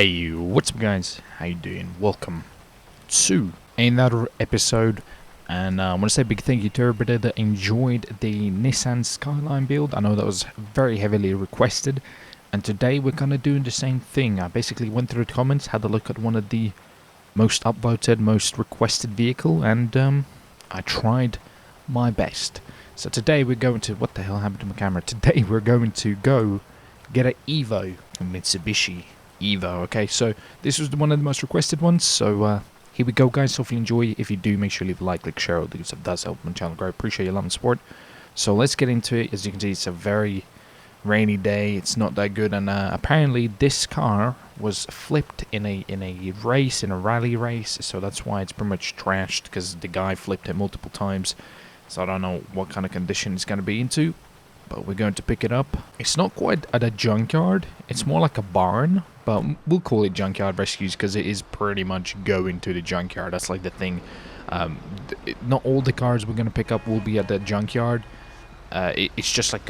Hey, what's up guys? How you doing? Welcome to another episode, and I want to say a big thank you to everybody that enjoyed the Nissan Skyline build. I know that was very heavily requested, and today we're kind of doing the same thing. I basically went through the comments, had a look at one of the most upvoted, most requested vehicle, and I tried my best. So today we're going to, what the hell happened to my camera? Today we're going to go get an EVO, a Mitsubishi EVO. Okay, so this was one of the most requested ones, so here we go guys. Hopefully enjoy. If you do, make sure you leave a like, share, all because it does help my channel grow. Appreciate your love and support. So let's get into it. As you can see, it's a very rainy day. It's not that good, and apparently this car was flipped in a race, in a rally race, so that's why it's pretty much trashed, because the guy flipped it multiple times. So I don't know what kind of condition it's going to be into, but we're going to pick it up. It's not quite at a junkyard, it's more like a barn, but we'll call it Junkyard Rescues because it is pretty much going to the junkyard. That's like the thing. Not all the cars we're going to pick up will be at the junkyard. It's just like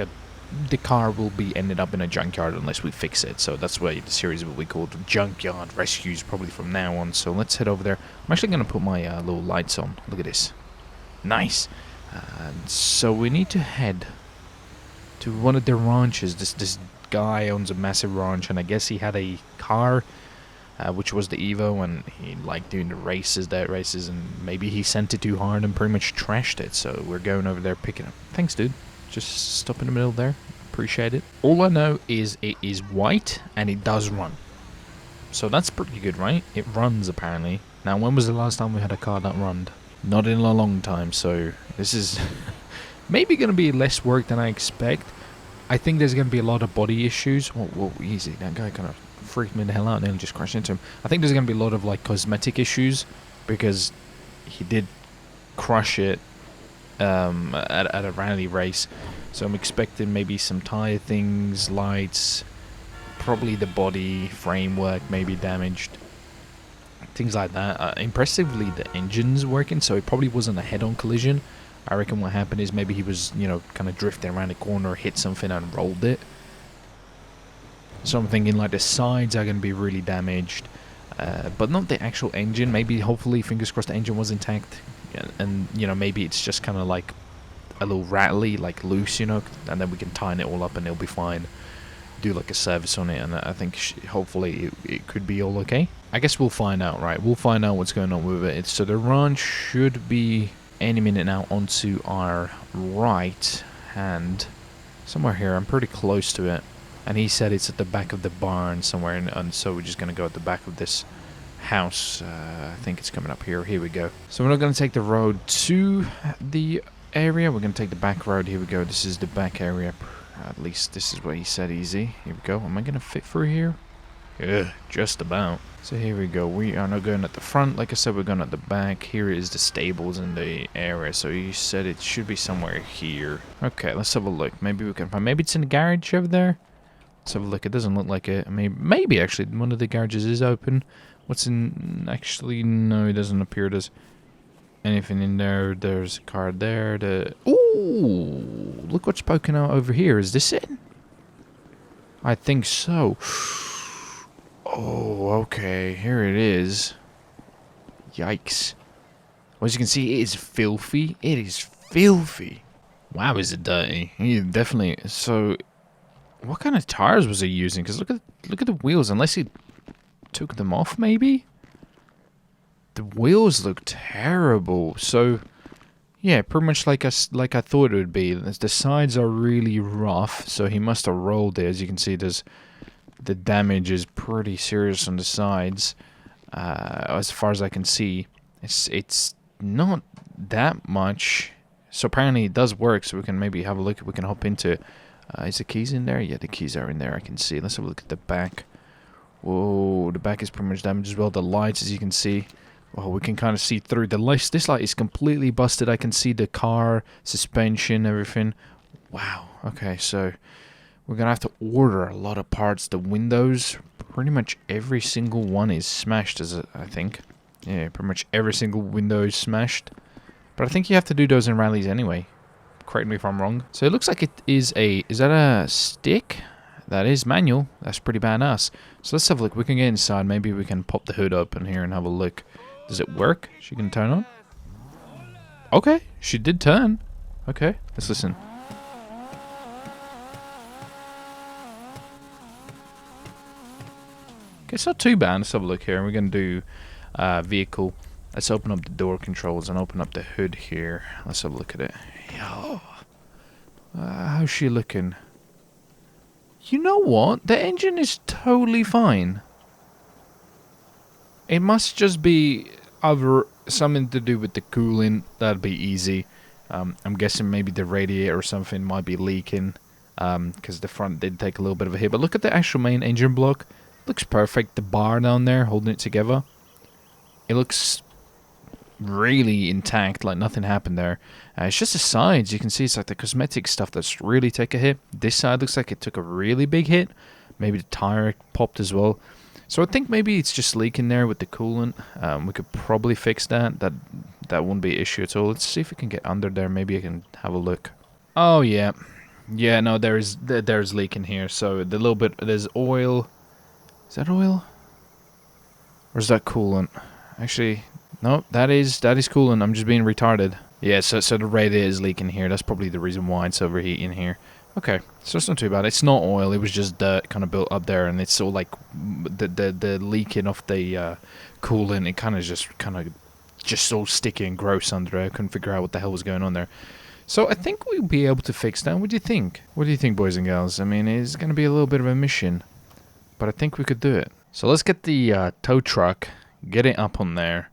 the car will be ended up in a junkyard unless we fix it. So that's why the series will be called Junkyard Rescues probably from now on. So let's head over there. I'm actually going to put my little lights on. Look at this. Nice. So we need to head to one of their ranches. This guy owns a massive ranch, and I guess he had a car, which was the Evo, and he liked doing the races, and maybe he sent it too hard and pretty much trashed it. So we're going over there picking up. Thanks, dude. Just stop in the middle there. Appreciate it. All I know is it is white and it does run. So that's pretty good, right? It runs apparently. Now, when was the last time we had a car that runned? Not in a long time, so this is maybe going to be less work than I expect. I think there's going to be a lot of body issues. Whoa, easy. That guy kind of freaked me the hell out and then just crashed into him. I think there's going to be a lot of like cosmetic issues because he did crush it at a rally race. So I'm expecting maybe some tire things, lights, probably the body framework maybe damaged. Things like that. Impressively, the engine's working, so it probably wasn't a head-on collision. I reckon what happened is maybe he was, kind of drifting around the corner, hit something and rolled it. So I'm thinking like the sides are going to be really damaged, but not the actual engine. Maybe, hopefully, fingers crossed, the engine was intact, and maybe it's just kind of like a little rattly, like loose, and then we can tighten it all up and it'll be fine. Do like a service on it, and I think hopefully it could be all okay. I guess we'll find out, right? We'll find out what's going on with it. So the ranch should be any minute now onto our right hand. Somewhere here. I'm pretty close to it. And he said it's at the back of the barn somewhere, and so we're just going to go at the back of this house. I think it's coming up here. Here we go. So we're not going to take the road to the area. We're going to take the back road. Here we go. This is the back area. At least this is what he said, easy. Here we go. Am I going to fit through here? Yeah, just about. So here we go. We are not going at the front. Like I said, we're going at the back. Here is the stables in the area. So you said it should be somewhere here. Okay, let's have a look. Maybe we can find... Maybe it's in the garage over there. Let's have a look. It doesn't look like it. Maybe actually one of the garages is open. What's in... Actually, no, it doesn't appear there's anything in there. There's a car there. Ooh, look what's poking out over here. Is this it? I think so. Oh, okay. Here it is. Yikes. Well, as you can see, it is filthy. It is filthy. Wow, is it dirty? Yeah, definitely. So, what kind of tires was he using? Because look at the wheels. Unless he took them off, maybe? The wheels look terrible. So, yeah, pretty much like I thought it would be. The sides are really rough, so he must have rolled it. As you can see, the damage is pretty serious on the sides. As far as I can see, it's not that much. So apparently it does work. So we can maybe have a look. We can hop into it. Is the keys in there? Yeah, the keys are in there. I can see. Let's have a look at the back. Whoa, the back is pretty much damaged as well. The lights, as you can see. Oh, we can kind of see through the lights. This light is completely busted. I can see the car, suspension, everything. Wow. Okay, so we're going to have to order a lot of parts. The windows, pretty much every single one is smashed, I think. Yeah, pretty much every single window is smashed. But I think you have to do those in rallies anyway. Correct me if I'm wrong. So it looks like it is a... Is that a stick? That is manual. That's pretty badass. So let's have a look. We can get inside. Maybe we can pop the hood open here and have a look. Does it work? She can turn on? Okay, she did turn. Okay, let's listen. Okay, it's not too bad. Let's have a look here. We're going to do vehicle. Let's open up the door controls and open up the hood here. Let's have a look at it. Yo. How's she looking? You know what? The engine is totally fine. It must just be either something to do with the cooling. That'd be easy. I'm guessing maybe the radiator or something might be leaking. Because the front did take a little bit of a hit. But look at the actual main engine block. Looks perfect. The bar down there holding it together. It looks really intact, like nothing happened there. It's just the sides. You can see it's like the cosmetic stuff that's really take a hit. This side looks like it took a really big hit. Maybe the tire popped as well. So I think maybe it's just leaking there with the coolant. We could probably fix that. That wouldn't be an issue at all. Let's see if we can get under there. Maybe I can have a look. Oh yeah, yeah. No, there's leaking here. So the little bit there's oil. Is that oil? Or is that coolant? Actually, no. That is coolant. I'm just being retarded. Yeah. So the radiator is leaking here. That's probably the reason why it's overheating here. Okay, so it's not too bad. It's not oil. It was just dirt kind of built up there, and it's all like the leaking of the coolant. It kind of just all sticky and gross under there. I couldn't figure out what the hell was going on there. So I think we'll be able to fix that. What do you think? What do you think, boys and girls? I mean, it's going to be a little bit of a mission, but I think we could do it. So let's get the tow truck, get it up on there,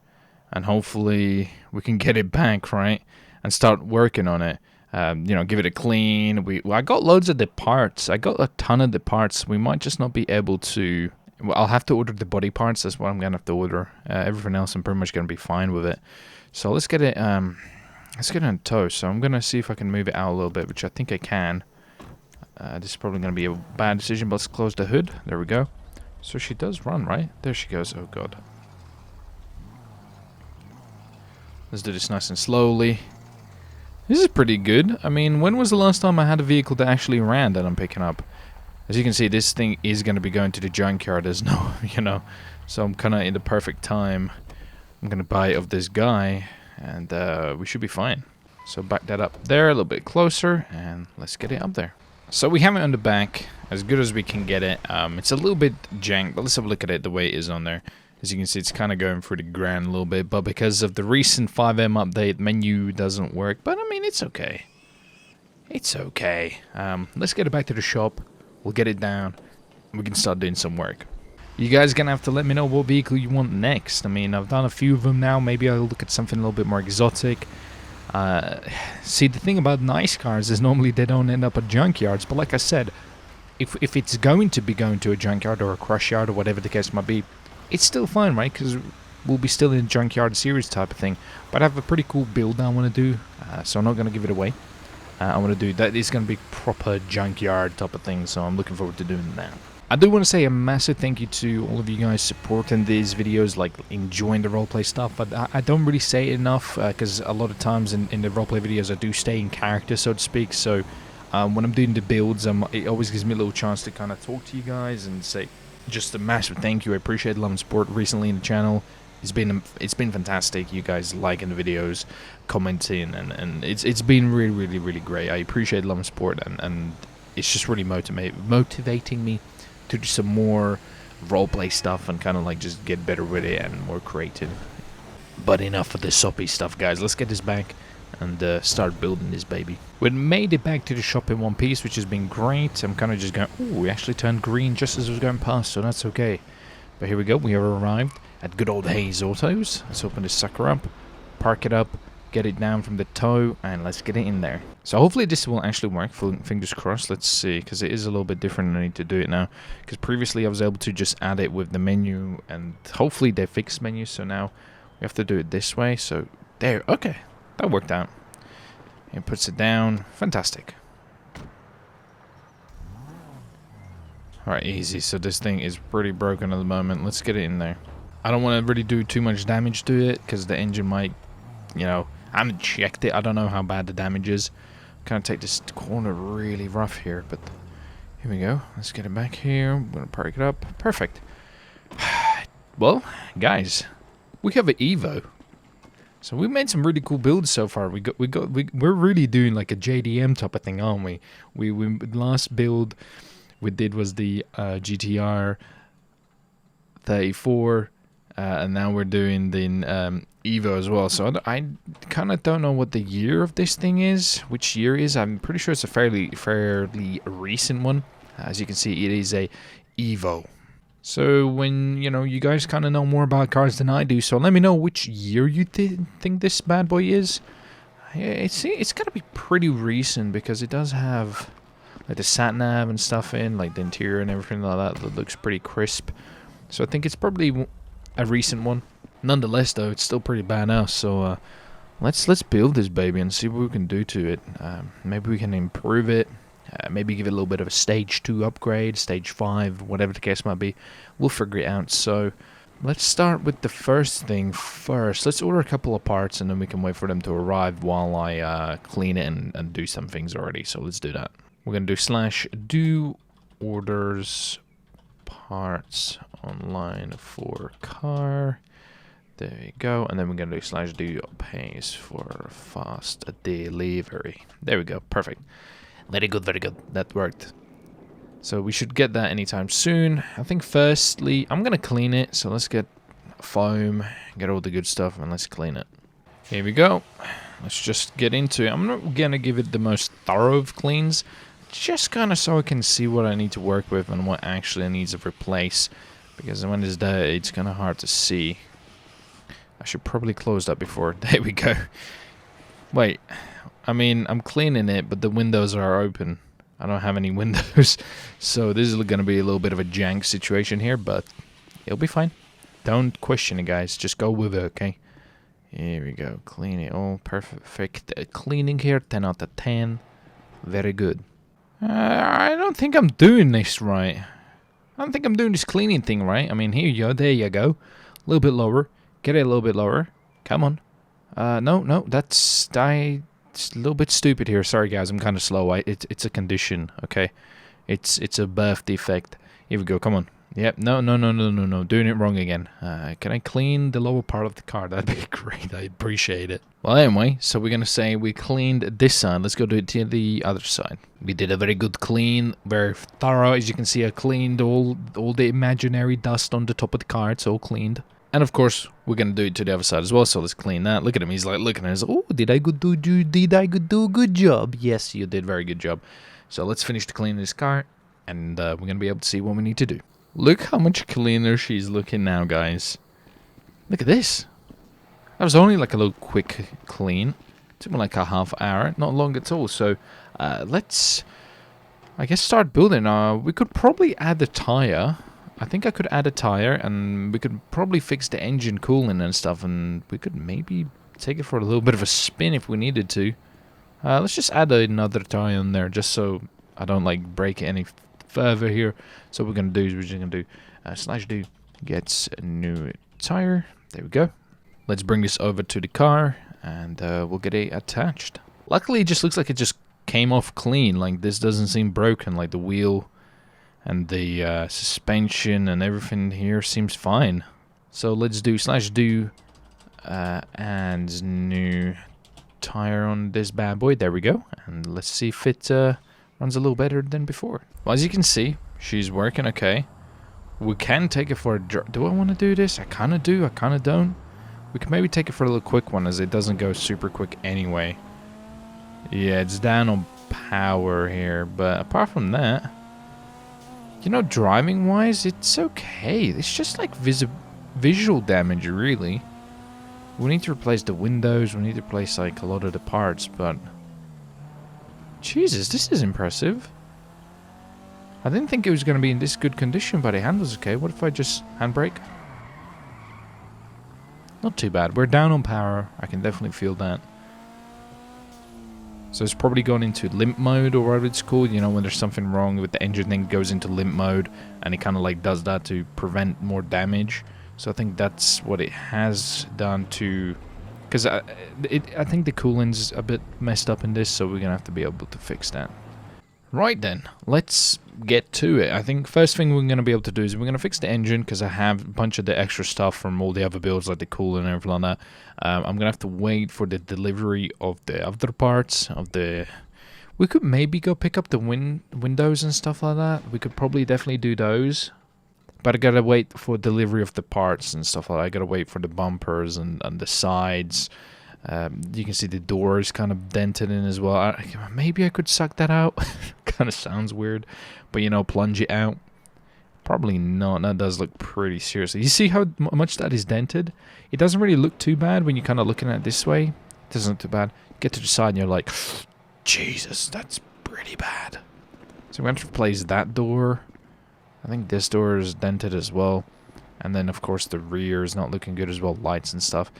and hopefully we can get it back, right? And start working on it. You know, give it a clean. I got loads of the parts. I got a ton of the parts. We might just not be able to. Well, I'll have to order the body parts. That's what I'm gonna have to order. Everything else, I'm pretty much gonna be fine with it. So let's get it. Let's get it in tow. So I'm gonna see if I can move it out a little bit, which I think I can. This is probably gonna be a bad decision, but let's close the hood. There we go. So she does run, right? There she goes. Oh god. Let's do this nice and slowly. This is pretty good. I mean, when was the last time I had a vehicle that actually ran that I'm picking up? As you can see, this thing is going to be going to the junkyard. There's no, you know, so I'm kind of in the perfect time. I'm going to buy it of this guy, and we should be fine. So back that up there a little bit closer, and let's get it up there. So we have it on the back, as good as we can get it. It's a little bit jank, but let's have a look at it the way it is on there. As you can see, it's kind of going through the ground a little bit, but because of the recent 5M update, menu doesn't work. But, I mean, it's okay. It's okay. Let's get it back to the shop. We'll get it down. We can start doing some work. You guys are going to have to let me know what vehicle you want next. I mean, I've done a few of them now. Maybe I'll look at something a little bit more exotic. See, the thing about nice cars is normally they don't end up at junkyards. But like I said, if it's going to be going to a junkyard or a crush yard or whatever the case might be, it's still fine, right? Because we'll be still in Junkyard series type of thing. But I have a pretty cool build I want to do, so I'm not going to give it away. I want to do that. It's going to be proper Junkyard type of thing, so I'm looking forward to doing that. I do want to say a massive thank you to all of you guys supporting these videos, like enjoying the roleplay stuff. But I don't really say it enough, because a lot of times in the roleplay videos I do stay in character, so to speak. So when I'm doing the builds, it always gives me a little chance to kind of talk to you guys and say just a massive thank you. I appreciate the love and support recently in the channel. It's been fantastic. You guys liking the videos, commenting, and it's been really great. I appreciate the love and support, and it's just really motivating me to do some more roleplay stuff and kind of like just get better with it and more creative. But enough of the soppy stuff, guys. Let's get this back and start building this baby. We made it back to the shop in one piece, which has been great. I'm kind of just going, ooh, we actually turned green just as I was going past, so that's okay. But here we go, we have arrived at good old Hayes Autos. Let's open this sucker up, park it up, get it down from the tow, and let's get it in there. So hopefully this will actually work, fingers crossed. Let's see, because it is a little bit different. I need to do it now, because previously I was able to just add it with the menu, and hopefully they fixed menu, so now we have to do it this way. So there, okay. That worked out. It puts it down. Fantastic. Alright, easy. So this thing is pretty broken at the moment. Let's get it in there. I don't want to really do too much damage to it, because the engine might, you know, I haven't checked it. I don't know how bad the damage is. Kind of take this corner really rough here, but Here we go. Let's get it back here. I'm gonna park it up. Perfect. Well, guys, we have an Evo. So we made some really cool builds so far. We're really doing like a JDM type of thing, aren't we? We last build we did was the GTR 34, and now we're doing the Evo as well. So I kind of don't know what the year of this thing is, which year is. I'm pretty sure it's a fairly recent one. As you can see, it is a Evo. So when, you know, you guys kind of know more about cars than I do, so let me know which year you think this bad boy is. It's got to be pretty recent because it does have like the sat nav and stuff in, like the interior and everything like that looks pretty crisp. So I think it's probably a recent one. Nonetheless, though, it's still pretty badass. So let's build this baby and see what we can do to it. Maybe we can improve it. Maybe give it a little bit of a stage 2 upgrade, stage 5, whatever the case might be. We'll figure it out. So let's start with the first thing first. Let's order a couple of parts and then we can wait for them to arrive while I clean it and do some things already. So let's do that. We're going to do /do orders parts online for car. There you go. And then we're going to do /do pays for fast delivery. There we go. Perfect. Very good, very good. That worked. So we should get that anytime soon. I think firstly, I'm going to clean it. So let's get foam, get all the good stuff, and let's clean it. Here we go. Let's just get into it. I'm not going to give it the most thorough of cleans. Just kind of so I can see what I need to work with and what actually needs to replace. Because when it's dirty, it's kind of hard to see. I should probably close that before. There we go. Wait. I mean, I'm cleaning it, but the windows are open. I don't have any windows. So this is going to be a little bit of a jank situation here, but it'll be fine. Don't question it, guys. Just go with it, okay? Here we go. Clean it all. Perfect. Cleaning here, 10 out of 10. Very good. I don't think I'm doing this right. I don't think I'm doing this cleaning thing right. I mean, here you go. There you go. A little bit lower. Get it a little bit lower. Come on. No. That's... It's a little bit stupid here. Sorry, guys. I'm kind of slow. It's a condition, okay? It's a birth defect. Here we go. Come on. Yep. No. Doing it wrong again. Can I clean the lower part of the car? That'd be great. I appreciate it. Well, anyway, so we're going to say we cleaned this side. Let's go to the other side. We did a very good clean. Very thorough. As you can see, I cleaned all the imaginary dust on the top of the car. It's all cleaned. And of course, we're going to do it to the other side as well, so let's clean that. Look at him, he's like looking at us. Oh, did I do a good job? Yes, you did very good job. So let's finish the cleaning this car, and we're going to be able to see what we need to do. Look how much cleaner she's looking now, guys. Look at this. That was only like a little quick clean. It took me like a half hour, not long at all. So let's, I guess, start building. We could probably add the tire. I think I could add a tire, and we could probably fix the engine cooling and stuff, and we could maybe take it for a little bit of a spin if we needed to. Let's just add another tire in there, just so I don't like break it any further here. So what we're gonna do is we're just gonna do /do gets a new tire. There we go. Let's bring this over to the car, and we'll get it attached. Luckily, it just looks like it just came off clean. Like this doesn't seem broken. Like the wheel and the suspension and everything here seems fine. So let's do /do and new tire on this bad boy. There we go. And let's see if it runs a little better than before. Well, as you can see, she's working okay. We can take it for a drive. Do I want to do this? I kind of do. I kind of don't. We can maybe take it for a little quick one, as it doesn't go super quick anyway. Yeah, it's down on power here. But apart from that, you know, driving-wise, it's okay. It's just like visual damage, really. We need to replace the windows. We need to replace like a lot of the parts, but Jesus, this is impressive. I didn't think it was going to be in this good condition, but it handles okay. What if I just handbrake? Not too bad. We're down on power. I can definitely feel that. So it's probably gone into limp mode, or whatever it's called. You know, when there's something wrong with the engine, then it goes into limp mode, and it kind of like does that to prevent more damage. So I think that's what it has done to... Because I think the cooling's a bit messed up in this, so we're going to have to be able to fix that. Right then, let's get to it. I think first thing we're going to be able to do is we're going to fix the engine, because I have a bunch of the extra stuff from all the other builds, like the coolant and everything like that. I'm going to have to wait for the delivery of the other parts of the... We could maybe go pick up the windows and stuff like that. We could probably definitely do those. But I gotta wait for delivery of the parts and stuff like that. I gotta wait for the bumpers and the sides. You can see the door is kind of dented in as well. Maybe I could suck that out. Kind of sounds weird. But, you know, plunge it out. Probably not. That does look pretty seriously. You see how much that is dented? It doesn't really look too bad when you're kind of looking at it this way. It doesn't look too bad. Get to the side and you're like, Jesus, that's pretty bad. So I'm going to replace that door. I think this door is dented as well. And then, of course, the rear is not looking good as well. Lights and stuff.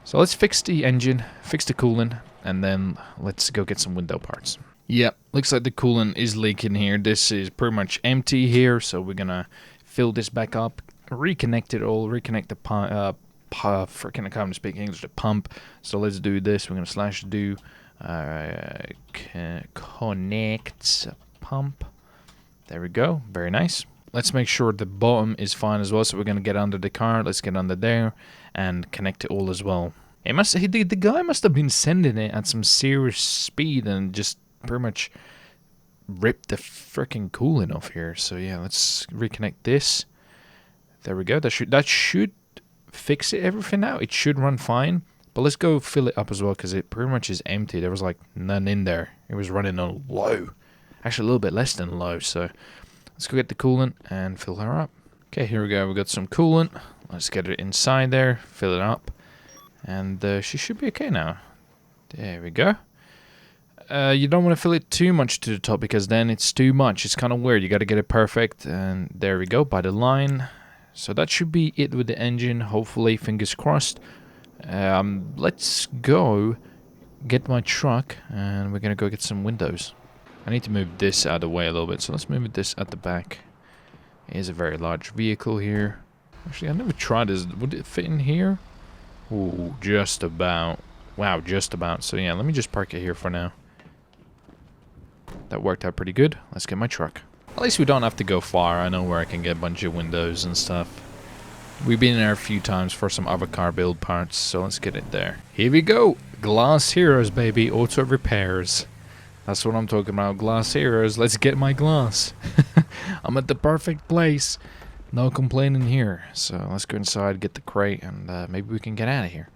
So let's fix the engine, fix the coolant, and then let's go get some window parts. Yep, looks like the coolant is leaking here. This is pretty much empty here, so we're gonna fill this back up, reconnect it all, reconnect the pump. Freaking I can't speak English. The pump. So let's do this. We're gonna / do connect pump. There we go. Very nice. Let's make sure the bottom is fine as well. So we're gonna get under the car. Let's get under there and connect it all as well. The guy must have been sending it at some serious speed and just pretty much ripped the freaking coolant off here. So yeah, let's reconnect this. There we go. That should fix everything now. It should run fine. But let's go fill it up as well, because it pretty much is empty. There was like none in there. It was running on low. Actually a little bit less than low. So let's go get the coolant and fill her up. Okay, here we go. We got some coolant. Let's get it inside there, fill it up, and she should be okay now. There we go. You don't want to fill it too much to the top, because then it's too much. It's kind of weird. You got to get it perfect, and there we go, by the line. So that should be it with the engine, hopefully, fingers crossed. Let's go get my truck, and we're going to go get some windows. I need to move this out of the way a little bit, so let's move this at the back. It is a very large vehicle here. Actually, I never tried this. Would it fit in here? Ooh, just about. Wow, just about. So yeah, let me just park it here for now. That worked out pretty good. Let's get my truck. At least we don't have to go far. I know where I can get a bunch of windows and stuff. We've been there a few times for some other car build parts, so let's get it there. Here we go. Glass Heroes, baby. Auto repairs. That's what I'm talking about. Glass Heroes. Let's get my glass. I'm at the perfect place. No complaining here. So let's go inside, get the crate, and maybe we can get out of here.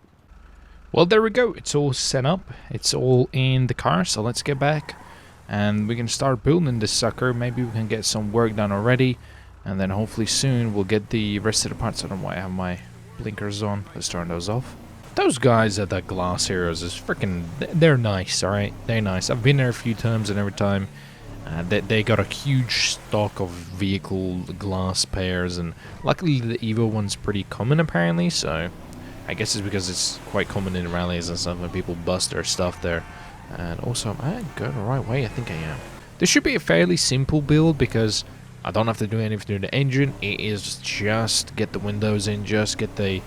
Well, there we go. It's all set up. It's all in the car, so let's get back. And we can start building this sucker. Maybe we can get some work done already. And then hopefully soon we'll get the rest of the parts. I don't know why I have my blinkers on. Let's turn those off. Those guys at the Glass Heroes is freaking... They're nice, alright? They're nice. I've been there a few times, and every time... They got a huge stock of vehicle glass pairs, and luckily the EVO one's pretty common apparently, so I guess it's because it's quite common in rallies and stuff when people bust their stuff there. And also, am I going the right way? I think I am. This should be a fairly simple build because I don't have to do anything to the engine. It is just get the windows in, just get the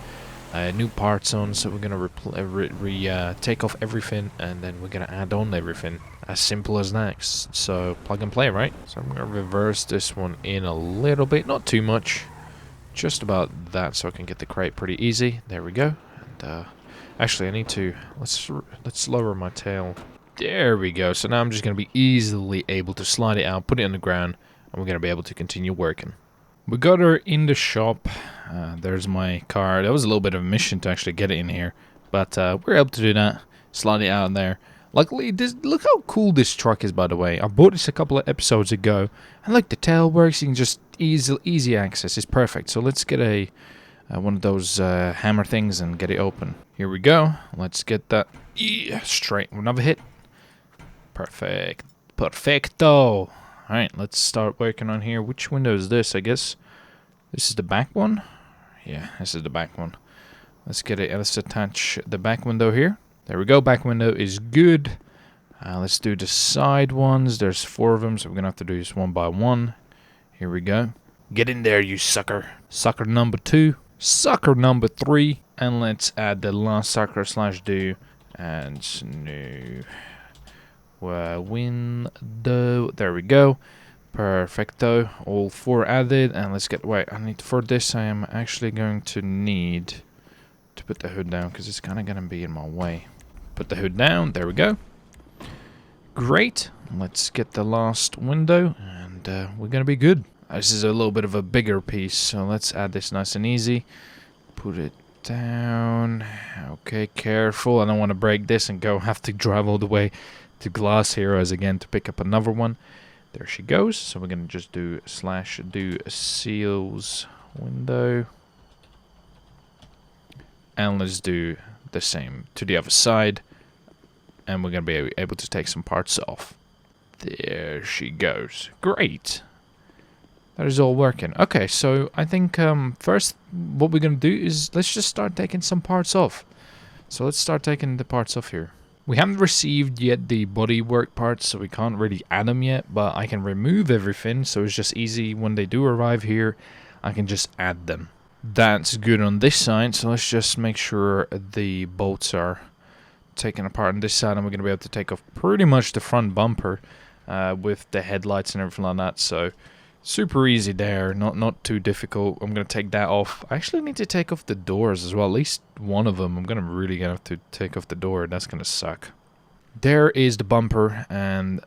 new parts on. So we're gonna take off everything, and then we're gonna add on everything. As simple as that. So plug and play, right? So I'm gonna reverse this one in a little bit, not too much, just about that, so I can get the crate pretty easy. There we go. And actually, I need to let's lower my tail. There we go. So now I'm just gonna be easily able to slide it out, put it on the ground, and we're gonna be able to continue working. We got her in the shop. There's my car. That was a little bit of a mission to actually get it in here, but we're able to do that. Slide it out in there. Luckily, look how cool this truck is, by the way. I bought this a couple of episodes ago, and look, the tail works. You can just easy access. It's perfect. So let's get one of those hammer things and get it open. Here we go. Let's get that straight. Another hit. Perfect. Perfecto. All right, let's start working on here. Which window is this? I guess this is the back one. Yeah, this is the back one. Let's get it. Let's attach the back window here. There we go, back window is good. Let's do the side ones. There's 4 of them, so we're going to have to do this one by one. Here we go. Get in there, you sucker. Sucker number 2. Sucker number 3. And let's add the last sucker / do. And new. window. There we go. Perfecto. All 4 added. And let's get... Wait, for this I am actually going to need to put the hood down because it's kind of going to be in my way. Put the hood down. There we go. Great. Let's get the last window and we're going to be good. This is a little bit of a bigger piece, so let's add this nice and easy. Put it down. Okay, careful. I don't want to break this and have to drive all the way to Glass Heroes again to pick up another one. There she goes. So we're going to just do /do seals window. And let's do the same to the other side. And we're going to be able to take some parts off. There she goes. Great. That is all working. Okay, so I think first what we're going to do is let's just start taking some parts off. So let's start taking the parts off here. We haven't received yet the bodywork parts, so we can't really add them yet, but I can remove everything, so it's just easy when they do arrive here, I can just add them. That's good on this side, so let's just make sure the bolts are taken apart on this side, and we're going to be able to take off pretty much the front bumper with the headlights and everything like that, so super easy there, not too difficult. I'm going to take that off. I actually need to take off the doors as well, at least one of them. I'm really going to have to take off the door, that's going to suck. There is the bumper and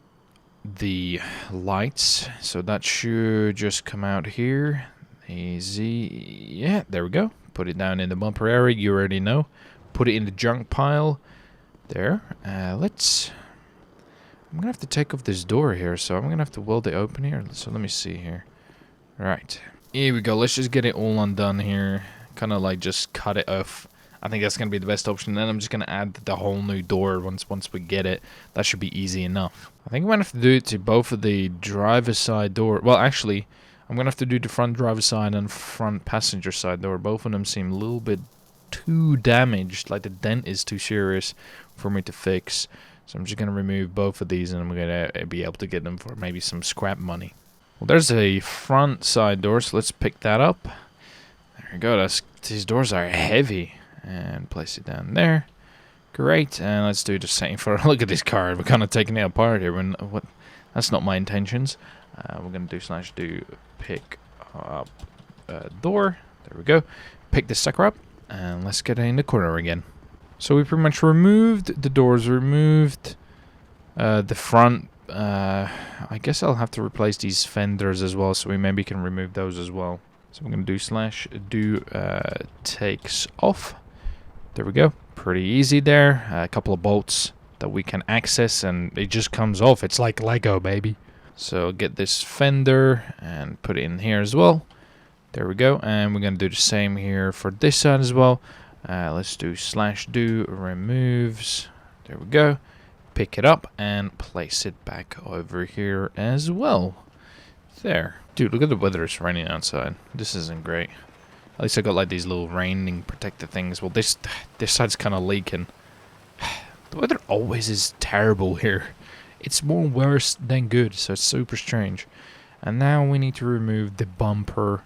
the lights, so that should just come out here. Easy. Yeah, there we go. Put it down in the bumper area, you already know. Put it in the junk pile. There. I'm going to have to take off this door here, so I'm going to have to weld it open here. So let me see here. Right. Here we go. Let's just get it all undone here. Kind of like just cut it off. I think that's going to be the best option. Then I'm just going to add the whole new door once we get it. That should be easy enough. I think I'm going to have to do it to both of the driver's side door. Well, actually, I'm going to have to do the front driver's side and front passenger side door. Both of them seem a little bit too damaged. Like the dent is too serious for me to fix. So I'm just going to remove both of these and I'm going to be able to get them for maybe some scrap money. Well, there's a front side door, so let's pick that up. There we go. These doors are heavy. And place it down there. Great. And let's do the same for... Look at this car. We're kind of taking it apart here. That's not my intentions. We're going to do /do pick up door. There we go. Pick this sucker up. And let's get it in the corner again. So we pretty much removed the doors, removed the front. I guess I'll have to replace these fenders as well, so we maybe can remove those as well. So I'm going to do /do takes off. There we go. Pretty easy there. A couple of bolts that we can access, and it just comes off. It's like Lego, baby. So get this fender and put it in here as well. There we go. And we're going to do the same here for this side as well. Let's do /do removes. There we go. Pick it up and place it back over here as well. There. Dude, look at the weather. It's raining outside. This isn't great. At least I got like these little raining protective things. Well, this side's kind of leaking. The weather always is terrible here. It's more worse than good, so it's super strange. And now we need to remove the bumper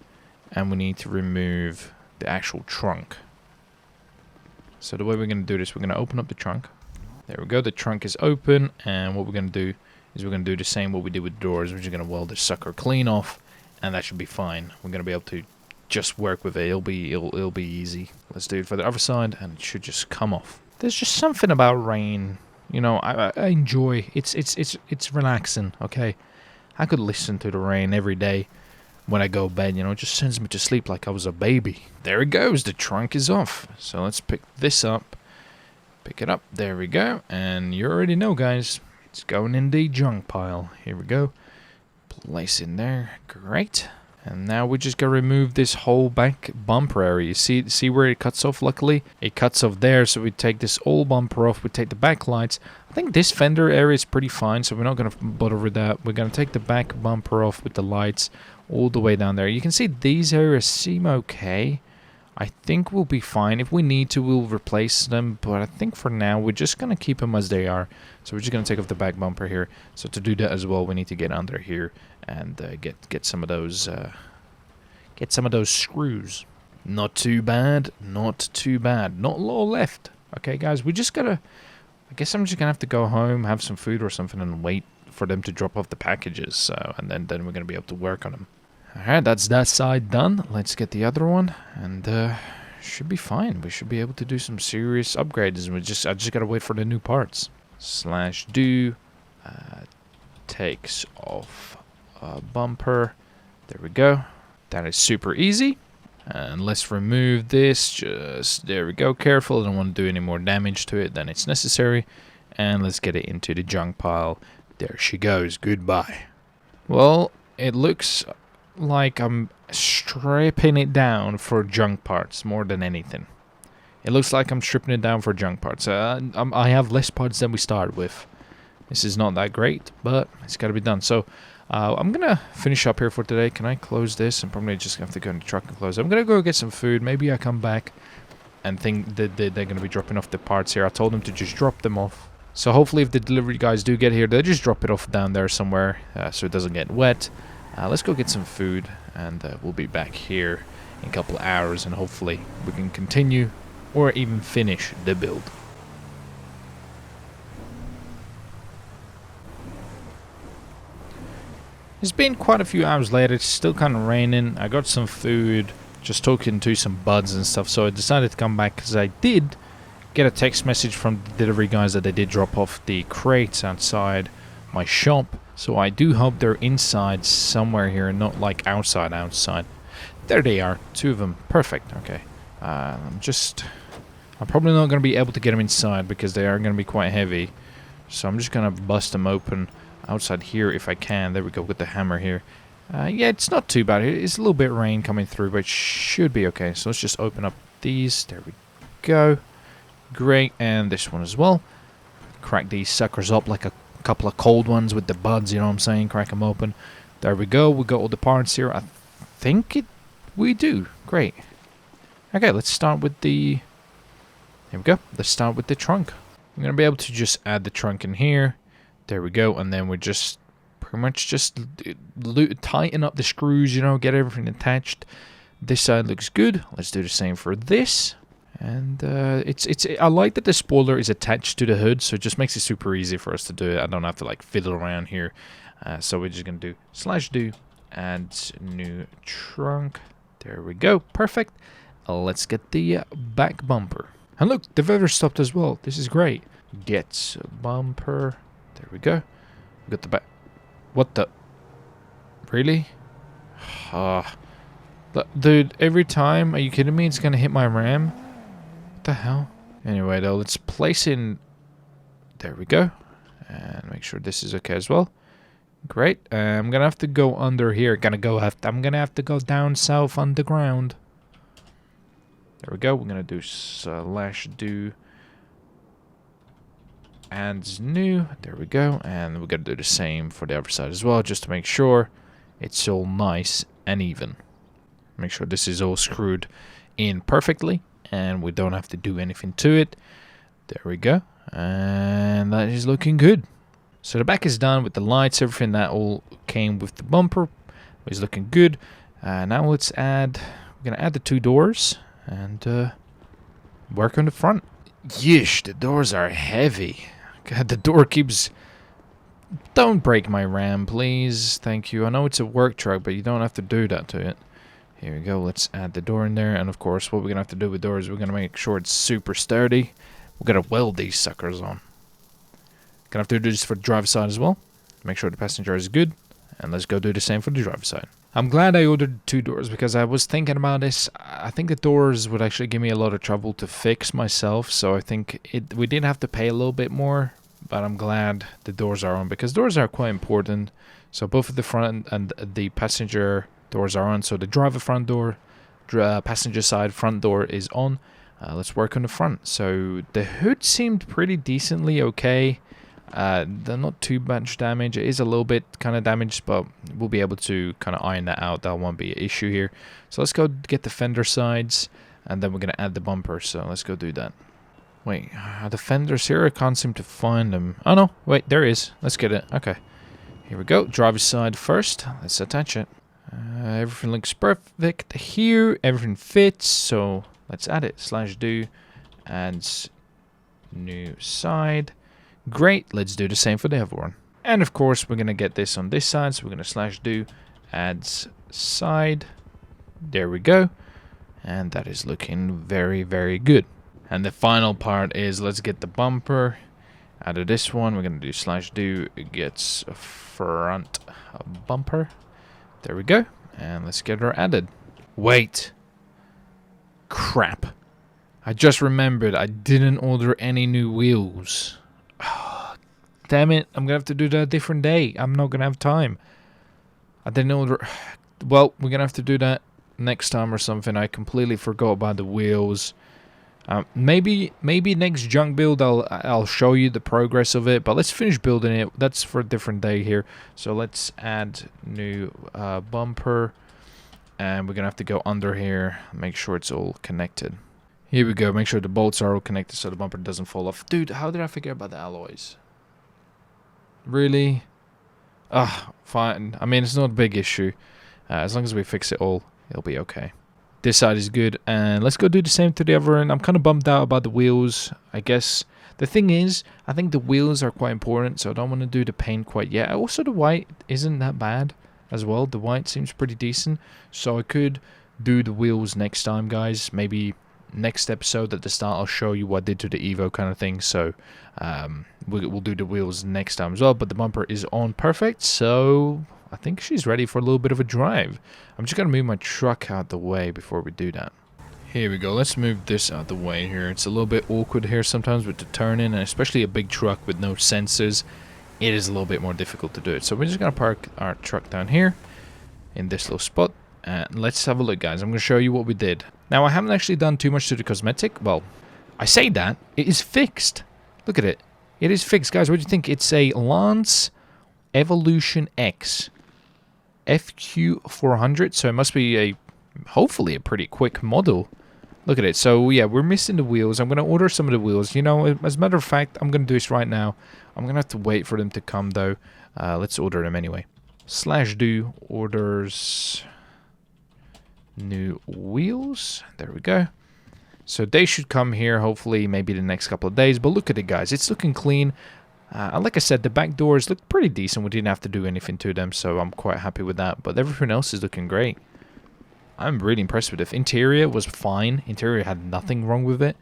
and we need to remove the actual trunk. So the way we're going to do this, we're going to open up the trunk. There we go, the trunk is open, and what we're going to do is we're going to do the same what we did with the doors. We're just going to weld this sucker clean off, and that should be fine. We're going to be able to just work with it. It'll be easy. Let's do it for the other side, and it should just come off. There's just something about rain, you know, I enjoy. It's relaxing, okay? I could listen to the rain every day when I go to bed, you know, it just sends me to sleep like I was a baby. There it goes, the trunk is off. So let's pick this up. Pick it up, there we go. And you already know, guys, it's going in the junk pile. Here we go. Place in there, great. And now we just gotta remove this whole back bumper area. You see where it cuts off? Luckily, it cuts off there, so we take this old bumper off, we take the back lights. I think this fender area is pretty fine, so we're not gonna bother with that. We're gonna take the back bumper off with the lights all the way down there. You can see these areas seem okay. I think we'll be fine. If we need to, we'll replace them, but I think for now, we're just gonna keep them as they are. So we're just gonna take off the back bumper here. So to do that as well, we need to get under here and get some of those screws. Not too bad, not too bad. Not a lot left. Okay, guys, we just gotta I guess I'm just gonna have to go home, have some food or something, and wait for them to drop off the packages. So, and then we're gonna be able to work on them. Alright, that's that side done. Let's get the other one, and should be fine. We should be able to do some serious upgrades. I just gotta wait for the new parts. /do takes off bumper. There we go. That is super easy. And let's remove this. Just there we go. Careful. I don't want to do any more damage to it than it's necessary. And let's get it into the junk pile. There she goes. Goodbye. Well, it looks like I'm stripping it down for junk parts more than anything. It looks like I'm stripping it down for junk parts. I have less parts than we started with. This is not that great, but it's got to be done. So I'm going to finish up here for today. Can I close this? I'm probably just going to have to go in the truck and close it. I'm going to go get some food. Maybe I come back and think that they're going to be dropping off the parts here. I told them to just drop them off. So hopefully if the delivery guys do get here, they'll just drop it off down there somewhere so it doesn't get wet. Let's go get some food, and we'll be back here in a couple of hours, and hopefully we can continue or even finish the build. It's been quite a few hours later. It's still kind of raining. I got some food, just talking to some buds and stuff, so I decided to come back because I did get a text message from the delivery guys that they did drop off the crates outside my shop. So I do hope they're inside somewhere here, not like outside. There they are, 2 of them. Perfect. Okay. I'm probably not going to be able to get them inside because they are going to be quite heavy. So I'm just going to bust them open outside here if I can. There we go with the hammer here. Yeah, it's not too bad. It's a little bit of rain coming through, but it should be okay. So let's just open up these. There we go. Great. And this one as well. Crack these suckers up like a couple of cold ones with the buds, you know what I'm saying? Crack them open. There we go. We got all the parts here. I think we do. Great. Okay, let's start with the... Here we go. Let's start with the trunk. I'm going to be able to just add the trunk in here. There we go. And then we just pretty much just tighten up the screws, you know, get everything attached. This side looks good. Let's do the same for this. And I like that the spoiler is attached to the hood, so it just makes it super easy for us to do it. I don't have to like fiddle around here. So we're just gonna do /do add new trunk. There we go, perfect. Let's get the back bumper. And look, the weather stopped as well. This is great. Get bumper. There we go. We got the back. What the? Really? Dude, every time, are you kidding me? It's gonna hit my RAM. What the hell? Anyway, though, let's place in... There we go. And make sure this is okay as well. Great. I'm gonna have to go under here. I'm gonna have to go down south underground. There we go. We're gonna do /do add new. There we go. And we're gonna do the same for the other side as well, just to make sure it's all nice and even. Make sure this is all screwed in perfectly. And we don't have to do anything to it. There we go. And that is looking good. So the back is done with the lights, everything that all came with the bumper is looking good. Now let's we're going to add the 2 doors and work on the front. Yeesh, the doors are heavy. God, the door keeps... Don't break my RAM, please. Thank you. I know it's a work truck, but you don't have to do that to it. Here we go, let's add the door in there, and of course what we're going to have to do with doors, we're going to make sure it's super sturdy. We're going to weld these suckers on. Gonna have to do this for the driver's side as well. Make sure the passenger is good, and let's go do the same for the driver's side. I'm glad I ordered 2 doors because I was thinking about this. I think the doors would actually give me a lot of trouble to fix myself, so I think we did have to pay a little bit more, but I'm glad the doors are on because doors are quite important. So both of the front and the passenger doors are on. So the driver front door, passenger side front door is on. Let's work on the front. So the hood seemed pretty decently okay. They're not too much damage. It is a little bit kind of damaged, but we'll be able to kind of iron that out. That won't be an issue here. So let's go get the fender sides, and then we're going to add the bumper. So let's go do that. Wait, the fenders here? I can't seem to find them. Oh no, wait, there is. Let's get it. Okay, here we go. Driver's side first. Let's attach it. Everything looks perfect here. Everything fits. So let's add it. /do and new side. Great, let's do the same for the other one. And of course, we're going to get this on this side, so we're going to /do adds side. There we go. And that is looking very, very good. And the final part is, let's get the bumper out of this one. We're going to do /do gets front bumper. There we go. And let's get her added. Wait. Crap. I just remembered I didn't order any new wheels. Damn it. I'm going to have to do that a different day. I'm not going to have time. I didn't order... Well, we're going to have to do that next time or something. I completely forgot about the wheels. Maybe next junk build I'll show you the progress of it. But let's finish building it. That's for a different day here. So let's add new bumper. And we're going to have to go under here. Make sure it's all connected. Here we go. Make sure the bolts are all connected so the bumper doesn't fall off. Dude, how did I forget about the alloys? Really? Fine. I mean, it's not a big issue. As long as we fix it all, it'll be okay. This side is good. And let's go do the same to the other end. I'm kind of bummed out about the wheels, I guess. The thing is, I think the wheels are quite important, so I don't want to do the paint quite yet. Also, the white isn't that bad as well. The white seems pretty decent. So I could do the wheels next time, guys. Maybe next episode at the start I'll show you what I did to the Evo kind of thing. So we'll do the wheels next time as well. But the bumper is on perfect, so I think she's ready for a little bit of a drive. I'm just gonna move my truck out the way before we do that. Here we go. Let's move this out the way here. It's a little bit awkward here sometimes with the turning, and especially a big truck with no sensors, it is a little bit more difficult to do it. So we're just gonna park our truck down here in this little spot. Let's have a look, guys. I'm going to show you what we did. Now, I haven't actually done too much to the cosmetic. Well, I say that. It is fixed. Look at it. It is fixed. Guys, what do you think? It's a Lance Evolution X FQ-400. So it must be hopefully a pretty quick model. Look at it. So, yeah, we're missing the wheels. I'm going to order some of the wheels. You know, as a matter of fact, I'm going to do this right now. I'm going to have to wait for them to come, though. Let's order them anyway. /do orders... new wheels. There we go. So they should come here hopefully maybe the next couple of days. But look at it, guys. It's looking clean. Like I said, the back doors look pretty decent. We didn't have to do anything to them, so I'm quite happy with that. But everything else is looking great. I'm really impressed with it. Interior was fine. Interior had nothing wrong with it.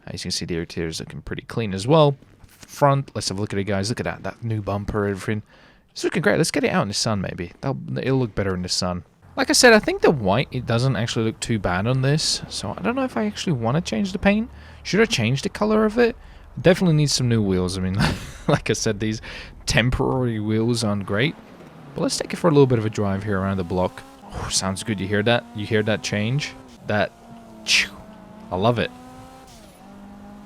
As you can see, the interior is looking pretty clean as well. Front, let's have a look at it, guys. Look at that new bumper, everything. It's looking great. Let's get it out in the sun, maybe. It'll look better in the sun. Like I said, I think the white, it doesn't actually look too bad on this. So I don't know if I actually want to change the paint. Should I change the color of it? Definitely needs some new wheels. I mean, like I said, these temporary wheels aren't great. But let's take it for a little bit of a drive here around the block. Oh, sounds good. You hear that? You hear that change? That... I love it.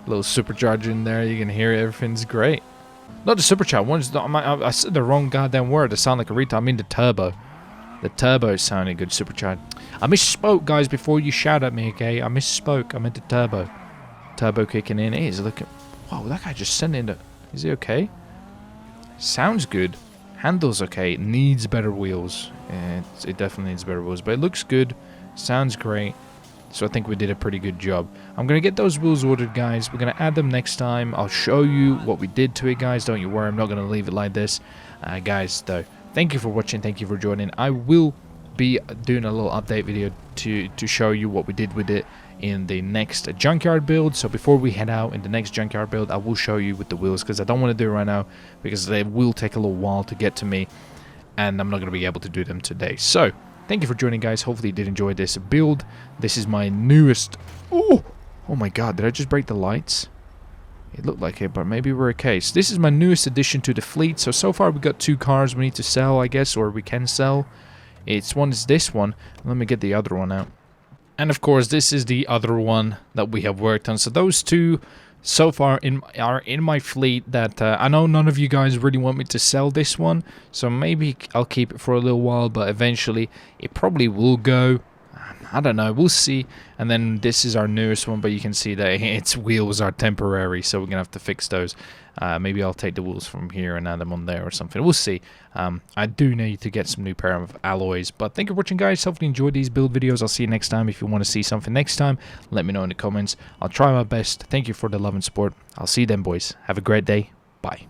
A little supercharger in there. You can hear it. Everything's great. Not the supercharger ones. I said the wrong goddamn word. I sound like a retard. I mean the turbo. The turbo is sounding good, supercharged. I misspoke, guys, before you shout at me, okay? I misspoke. I meant the turbo. Turbo kicking in. It is looking... Wow, that guy just sent in the... Is he okay? Sounds good. Handles okay. It needs better wheels. It definitely needs better wheels. But it looks good. Sounds great. So I think we did a pretty good job. I'm going to get those wheels ordered, guys. We're going to add them next time. I'll show you what we did to it, guys. Don't you worry. I'm not going to leave it like this. Guys, though, thank you for watching. Thank you for joining. I will be doing a little update video to show you what we did with it in the next Junkyard build. So before we head out in the next Junkyard build, I will show you with the wheels, because I don't want to do it right now because they will take a little while to get to me and I'm not going to be able to do them today. So thank you for joining, guys. Hopefully you did enjoy this build. This is my newest... Oh my god, did I just break the lights? It looked like it, but maybe we're okay. So this is my newest addition to the fleet. So far we've got 2 cars we need to sell, I guess, or we can sell. One is this one. Let me get the other one out. And of course, this is the other one that we have worked on. So those 2 so far are in my fleet that I know none of you guys really want me to sell this one. So maybe I'll keep it for a little while, but eventually it probably will go. I don't know, we'll see. And then this is our newest one, but you can see that its wheels are temporary, so we're gonna have to fix those. Maybe I'll take the wheels from here and add them on there or something. We'll see. I do need to get some new pair of alloys. But thank you for watching, guys. Hopefully you enjoyed these build videos. I'll see you next time. If you want to see something next time, let me know in the comments. I'll try my best. Thank you for the love and support. I'll see you then, boys. Have a great day. Bye.